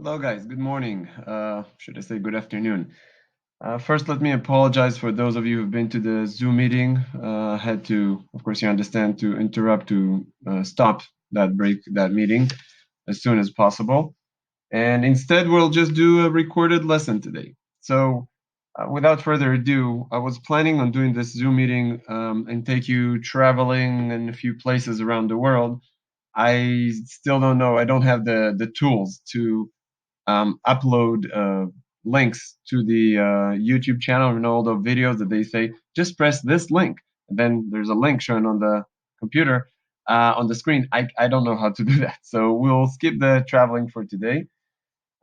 Hello, guys. Good morning. Should I say good afternoon? First, let me apologize for those of you who've been to the Zoom meeting. Had to, of course, you understand, to interrupt, to stop that meeting as soon as possible. And instead, we'll just do a recorded lesson today. So, without further ado, I was planning on doing this Zoom meeting and take you traveling in a few places around the world. I still don't know. I don't have the tools to upload links to the YouTube channel and all the videos that they say, just press this link. And then there's a link shown on the computer, on the screen. I don't know how to do that. So we'll skip the traveling for today.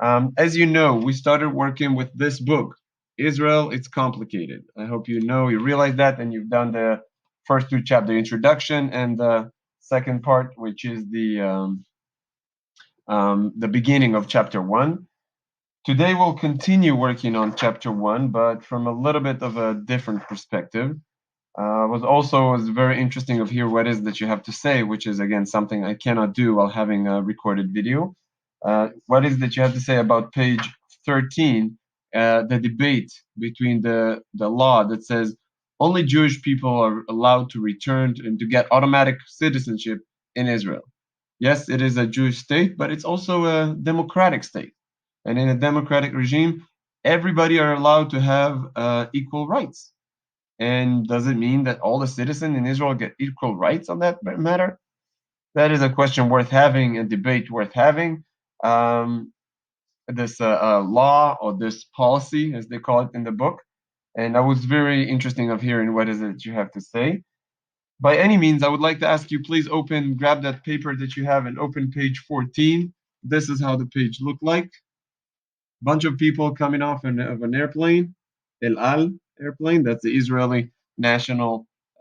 As you know, we started working with this book, Israel, It's Complicated. I hope you realize that, and you've done the first two chapters, the introduction and the second part, which is the beginning of chapter one. Today we'll continue working on chapter one, but from a little bit of a different perspective. Was very interesting of hear what is that you have to say, which is again something I cannot do while having a recorded video. What is that you have to say about page 13, the debate between the law that says only Jewish people are allowed to return and to get automatic citizenship in Israel. Yes, it is a Jewish state, but it's also a democratic state. And in a democratic regime, everybody are allowed to have equal rights. And does it mean that all the citizens in Israel get equal rights on that matter? That is a question worth having, a debate worth having. This law or this policy, as they call it in the book. And that was very interesting of hearing what is it you have to say. By any means, I would like to ask you, please grab that paper that you have and open page 14. This is how the page looked like. Bunch of people coming off of an airplane, El Al airplane. That's the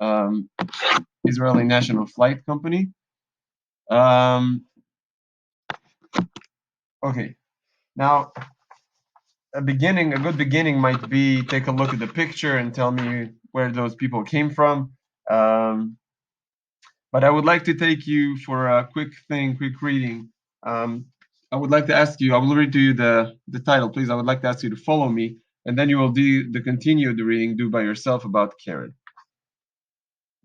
um, Israeli national flight company. Um, okay, now a good beginning might be take a look at the picture and tell me where those people came from. Um, but I would like to take you for a quick reading. Um, I would like to ask you, I will read to you the title, please. I would like to ask you to follow me, and then you will do the continue of the reading, do by yourself about Karen.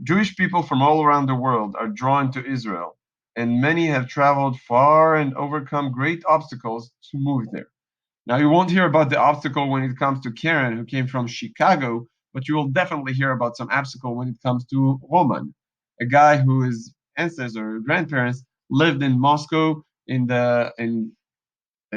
Jewish people from all around the world are drawn to Israel, and many have traveled far and overcome great obstacles to move there. Now, you won't hear about the obstacle when it comes to Karen, who came from Chicago, but you will definitely hear about some obstacle when it comes to Roman, a guy whose ancestors or grandparents lived in Moscow in the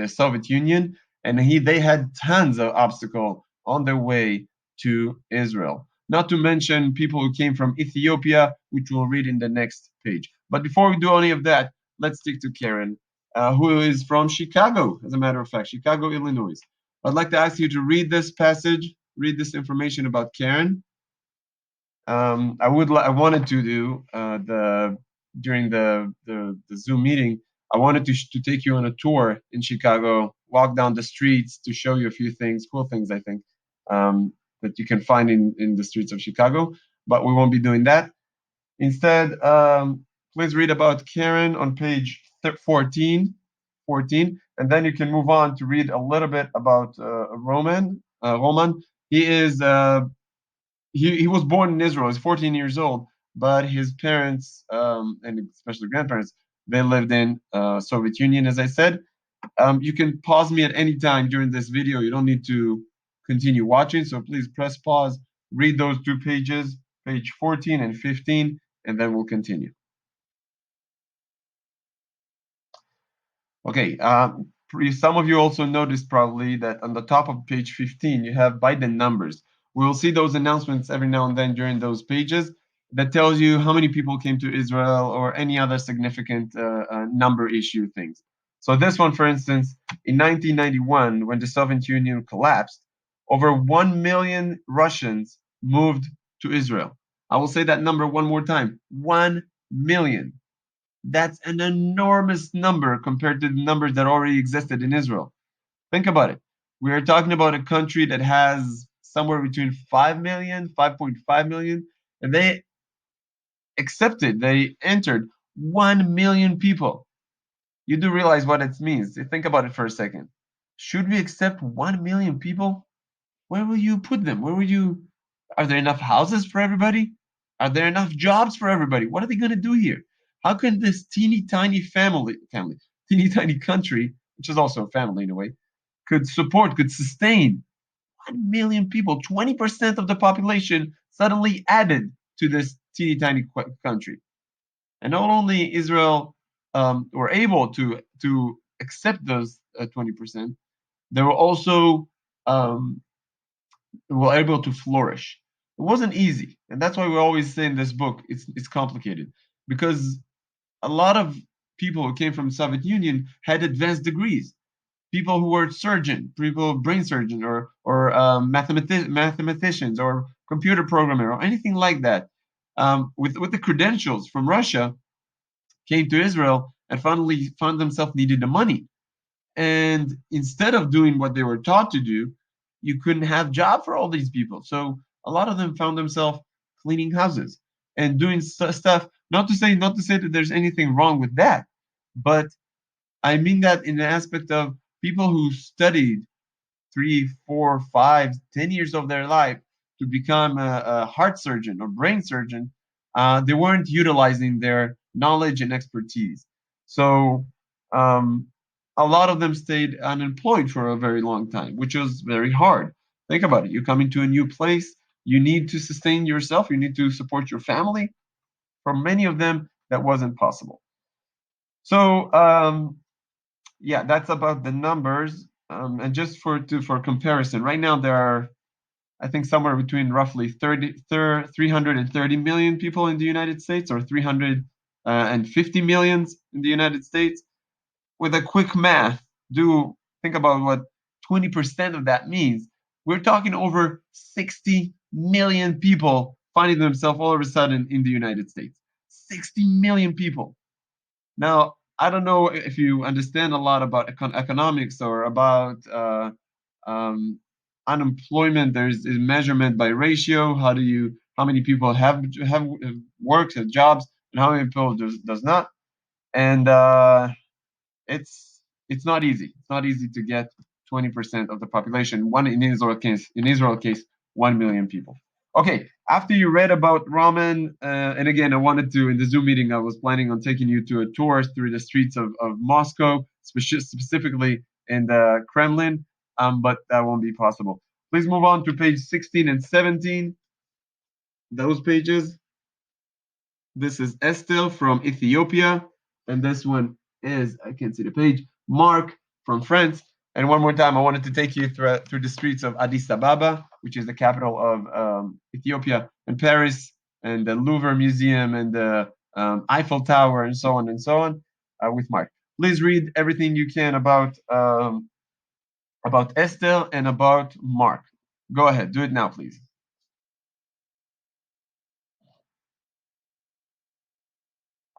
Soviet Union, and they had tons of obstacle on their way to Israel. Not to mention people who came from Ethiopia, which we'll read in the next page. But before we do any of that, let's stick to Karen, who is from Chicago, as a matter of fact, Chicago, Illinois. I'd like to ask you to read this passage, read this information about Karen. I wanted to do the during the Zoom meeting. I wanted to take you on a tour in Chicago, walk down the streets to show you a few things, cool things I think, that you can find in the streets of Chicago. But we won't be doing that. Instead, please read about Karen on page 14, and then you can move on to read a little bit about Roman. Roman, he is he was born in Israel. He's 14 years old, but his parents, and especially grandparents, they lived in Soviet Union, as I said. You can pause me at any time during this video. You don't need to continue watching, so please press pause, read those two pages, page 14 and 15, and then we'll continue. Okay, some of you also noticed probably that on the top of page 15, you have Biden numbers. We will see those announcements every now and then during those pages that tells you how many people came to Israel or any other significant number issue things. So this one, for instance, in 1991, when the Soviet Union collapsed, over 1 million Russians moved to Israel. I will say that number one more time, 1 million. That's an enormous number compared to the numbers that already existed in Israel. Think about it. We are talking about a country that has somewhere between 5 million, 5.5 million, and they entered 1 million people. You do realize what it means. Think about it for a second. Should we accept 1 million people? Where will you put them? Where will you? Are there enough houses for everybody? Are there enough jobs for everybody? What are they going to do here? How can this teeny tiny teeny tiny country, which is also a family in a way, could sustain 1 million people, 20% of the population suddenly added to this teeny tiny country? And not only Israel were able to accept those 20%, they were also um, were able to flourish. It wasn't easy, and that's why we always say in this book it's complicated, because a lot of people who came from the Soviet Union had advanced degrees. People who were surgeon, people brain surgeon, or mathematicians, or computer programmer, or anything like that, with the credentials from Russia, came to Israel and finally found themselves needed the money. And instead of doing what they were taught to do, you couldn't have job for all these people. So a lot of them found themselves cleaning houses and doing stuff. Not to say that there's anything wrong with that, but I mean that in the aspect of people who studied 3, 4, 5, 10 years of their life to become a heart surgeon or brain surgeon, they weren't utilizing their knowledge and expertise. So um, a lot of them stayed unemployed for a very long time, which was very hard. Think about it. You come into a new place, you need to sustain yourself, you need to support your family. For many of them, that wasn't possible. So yeah, that's about the numbers. And just for comparison, right now there are, I think, somewhere between roughly 330 million people in the United States, or 350 millions in the United States. With a quick math, do think about what 20% of that means. We're talking over 60 million people finding themselves all of a sudden in the United States. 60 million people. Now, I don't know if you understand a lot about economics or about um, unemployment. There's a measurement by ratio. How many people have works, have jobs, and how many people does not. And it's it's not easy. It's not easy to get 20% of the population. One in Israel case, 1 million people. Okay, after you read about Raman, and again, I wanted to, in the Zoom meeting, I was planning on taking you to a tour through the streets of Moscow, specifically in the Kremlin, but that won't be possible. Please move on to page 16 and 17. Those pages. This is Estelle from Ethiopia, and this one is, I can't see the page, Mark from France. And one more time, I wanted to take you through the streets of Addis Ababa, which is the capital of Ethiopia, and Paris, and the Louvre Museum, and the Eiffel Tower, and so on, with Mark. Please read everything you can about Estelle and about Mark. Go ahead, do it now, please.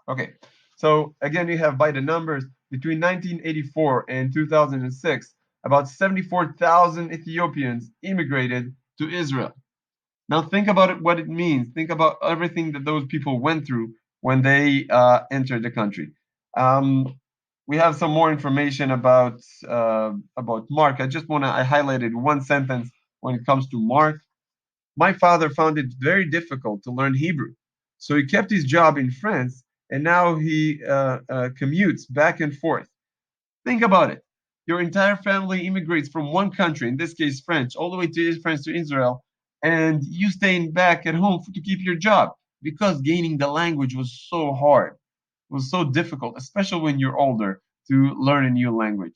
Okay, so again, you have by the numbers between 1984 and 2006, about 74,000 Ethiopians immigrated to Israel. Now think about it, what it means. Think about everything that those people went through when they entered the country. Um, we have some more information about Mark. I highlighted one sentence when it comes to Mark. My father found it very difficult to learn Hebrew, so he kept his job in France, and now he commutes back and forth. Think about it. Your entire family immigrates from one country, in this case French, all the way to France to Israel, and you staying back at home to keep your job because gaining the language was so hard. It was so difficult, especially when you're older, to learn a new language.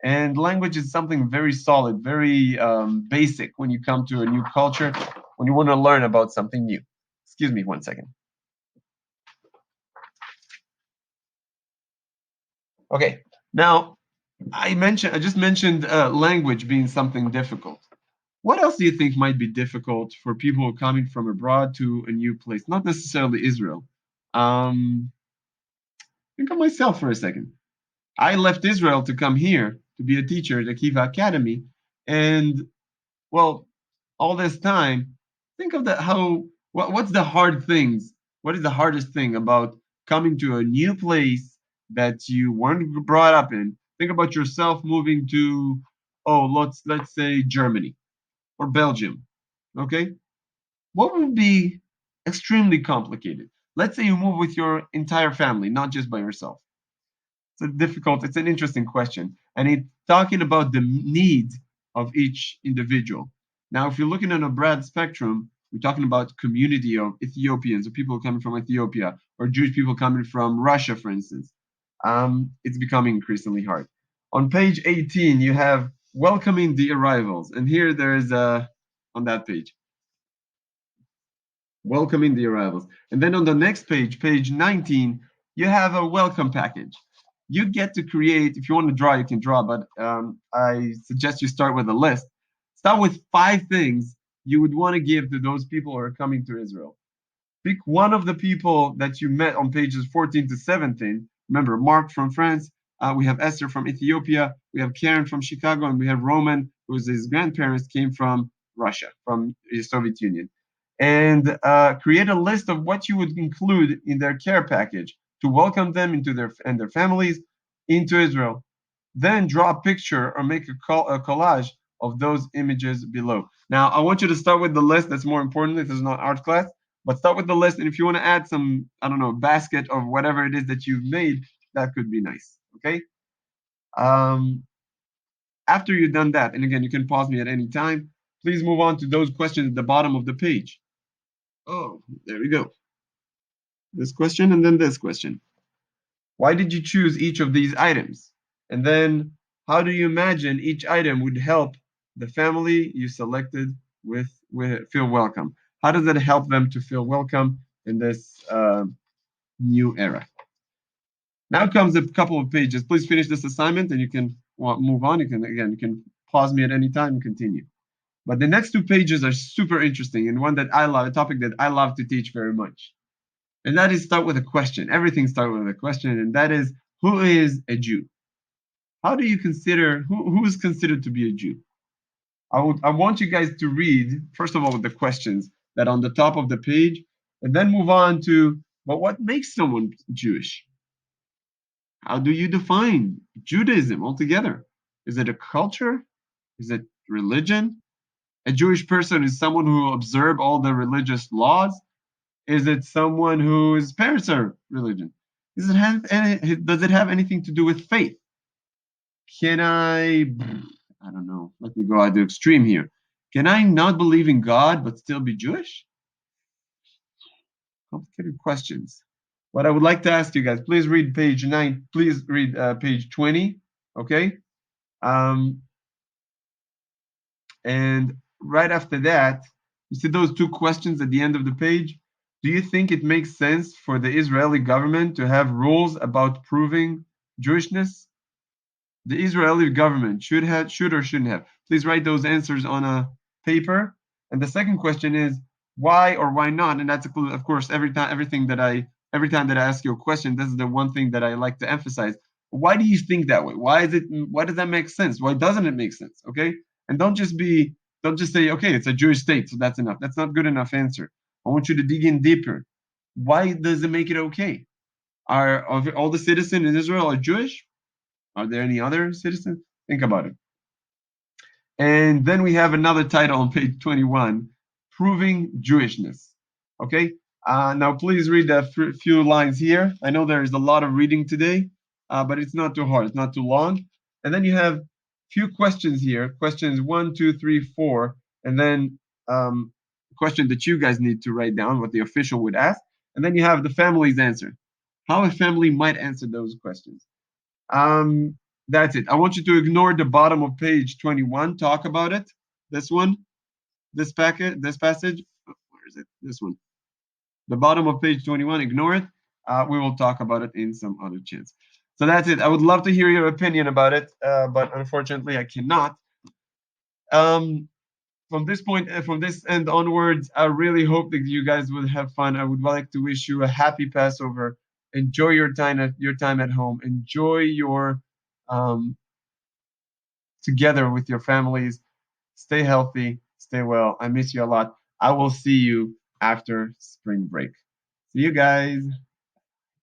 And language is something very solid, very basic when you come to a new culture, when you want to learn about something new. Excuse me 1 second. Okay, now I just mentioned language being something difficult. What else do you think might be difficult for people coming from abroad to a new place? Not necessarily Israel. Um, think of myself for a second. I left Israel to come here to be a teacher at Akiva Academy, and well, all this time, think of what's the hard things? What is the hardest thing about coming to a new place that you weren't brought up in. Think about yourself moving to, oh, let's say Germany or Belgium. Okay? What would be extremely complicated? Let's say you move with your entire family, not just by yourself. It's an interesting question. And it's talking about the needs of each individual. Now, if you're looking at a broad spectrum, we're talking about community of Ethiopians or people coming from Ethiopia or Jewish people coming from Russia, for instance. It's becoming increasingly hard. On page 18, you have welcoming the arrivals. And here there's on that page, welcoming the arrivals. And then on the next page, page 19, you have a welcome package. You get to create, if you want to draw, you can draw, but I suggest you start with a list. Start with 5 things you would want to give to those people who are coming to Israel. Pick one of the people that you met on pages 14 to 17. Remember, Mark from France, we have Esther from Ethiopia, we have Karen from Chicago, and we have Roman, whose his grandparents came from Russia, from the Soviet Union. And create a list of what you would include in their care package to welcome them into their families into Israel. Then draw a picture or make a collage of those images below. Now, I want you to start with the list. That's more important. This is not art class, but start with the list. And if you want to add some, I don't know, basket of whatever it is that you've made, that could be nice. Okay. Um, After you've done that, and again, you can pause me at any time. Please move on to those questions at the bottom of the page. Oh, there we go. This question and then this question. Why did you choose each of these items? And then, how do you imagine each item would help the family you selected with feel welcome? How does it help them to feel welcome in this new era? Now comes a couple of pages. Please finish this assignment, and you can move on. You can pause me at any time and continue. But the next 2 pages are super interesting, and one that I love, a topic that I love to teach very much. And that is start with a question. Everything starts with a question, and that is, who is a Jew? How do you consider who is considered to be a Jew? I want you guys to read first of all the questions that on the top of the page, and then move on to, but what makes someone Jewish? How do you define Judaism altogether? Is it a culture? Is it religion? A Jewish person is someone who observes all the religious laws. Is it someone whose parents are religion? Does it have anything to do with faith? Can I don't know, let me go at the extreme here. Can I not believe in God but still be Jewish? Complicated questions. What I would like to ask you guys, please read page 9, please read page 20, okay? Um, and right after that, you see those 2 questions at the end of the page? Do you think it makes sense for the Israeli government to have rules about proving Jewishness? The Israeli government should or shouldn't have. Please write those answers on a paper. And the second question is why or why not? And that's of course every time that I ask you a question, this is the one thing that I like to emphasize. Why do you think that way? Why does that make sense? Why doesn't it make sense? Okay? And don't just say, okay, it's a Jewish state, so that's enough. That's not good enough answer. I want you to dig in deeper. Why does it make it okay? Are all the citizens in Israel are Jewish? Are there any other citizens? Think about it. And then we have another title on page 21, Proving Jewishness. Okay, now please read a few lines here. I know there is a lot of reading today, but it's not too hard, it's not too long. And then you have few questions here, questions 1, 2, 3, 4, and then question that you guys need to write down what the official would ask. And then you have the family's answer, how a family might answer those questions. Um, that's it. I want you to ignore the bottom of page 21. Talk about it. This one, this passage. Where is it? This one. The bottom of page 21. Ignore it. We will talk about it in some other chance. So that's it. I would love to hear your opinion about it, but unfortunately I cannot. Um, from this end onwards, I really hope that you guys will have fun. I would like to wish you a happy Passover. Enjoy your time at home. Enjoy your together with your families. Stay healthy, stay well. I miss you a lot. I will see you after spring break. See you guys.